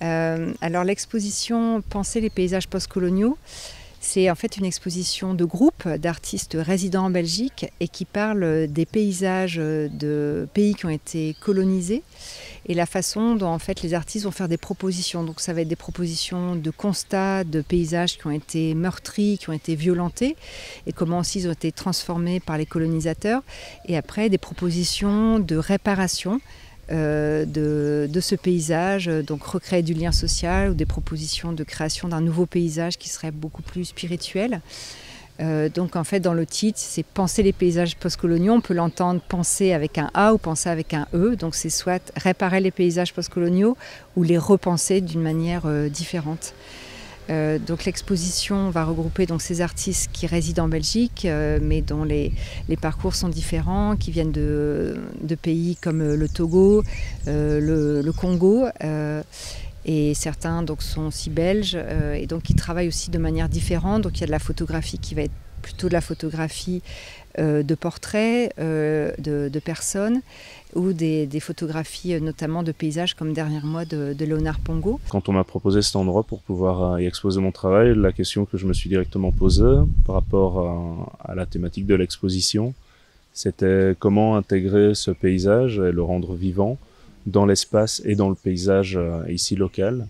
Alors l'exposition Penser les paysages postcoloniaux, c'est en fait une exposition de groupe d'artistes résidents en Belgique et qui parlent des paysages de pays qui ont été colonisés et la façon dont en fait les artistes vont faire des propositions. Donc ça va être des propositions de constats de paysages qui ont été meurtris, qui ont été violentés et comment aussi ils ont été transformés par les colonisateurs. Et après des propositions de réparation de ce paysage, donc recréer du lien social ou des propositions de création d'un nouveau paysage qui serait beaucoup plus spirituel. Donc en fait dans le titre c'est penser les paysages postcoloniaux, on peut l'entendre penser avec un A ou penser avec un E, donc c'est soit réparer les paysages postcoloniaux ou les repenser d'une manière différente. Donc l'exposition va regrouper donc ces artistes qui résident en Belgique, mais dont les parcours sont différents, qui viennent de pays comme le Togo, le Congo, et certains donc sont aussi belges, et donc ils travaillent aussi de manière différente. Donc il y a de la photographie qui va être plutôt de la photographie de portraits, de personnes, ou des photographies notamment de paysages comme Derrière moi de Léonard Pongo. Quand on m'a proposé cet endroit pour pouvoir y exposer mon travail, la question que je me suis directement posée par rapport à la thématique de l'exposition, c'était comment intégrer ce paysage et le rendre vivant dans l'espace et dans le paysage ici local.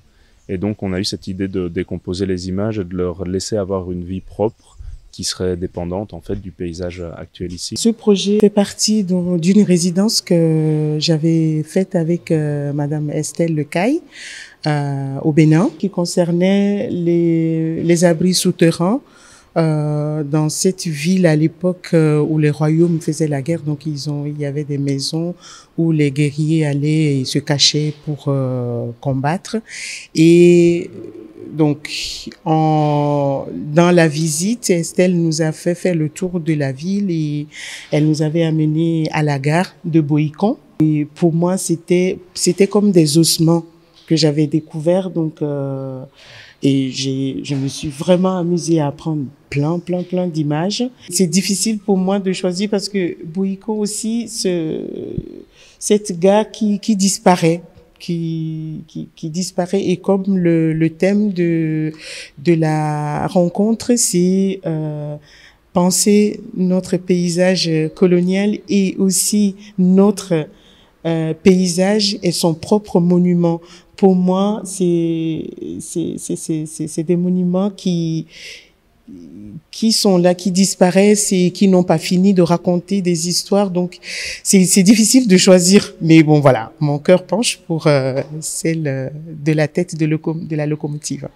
Et donc on a eu cette idée de décomposer les images et de leur laisser avoir une vie propre qui serait dépendante en fait du paysage actuel ici. Ce projet fait partie d'une résidence que j'avais faite avec Madame Estelle Lecaille au Bénin, qui concernait les abris souterrains dans cette ville à l'époque où les royaumes faisaient la guerre. Donc il y avait des maisons où les guerriers allaient et se cachaient pour combattre. Et donc, dans la visite, Estelle nous a fait faire le tour de la ville et elle nous avait amenés à la gare de Boïcon. Et pour moi, c'était comme des ossements que j'avais découverts. Donc, et je me suis vraiment amusée à prendre plein d'images. C'est difficile pour moi de choisir parce que Boïcon aussi, cette gare qui disparaît. Qui disparaît, et comme le thème de la rencontre, c'est penser notre paysage colonial et aussi notre paysage et son propre monument. Pour moi, c'est des monuments qui sont là, qui disparaissent et qui n'ont pas fini de raconter des histoires. Donc, c'est difficile de choisir. Mais bon, voilà, mon cœur penche pour celle de la tête de la locomotive.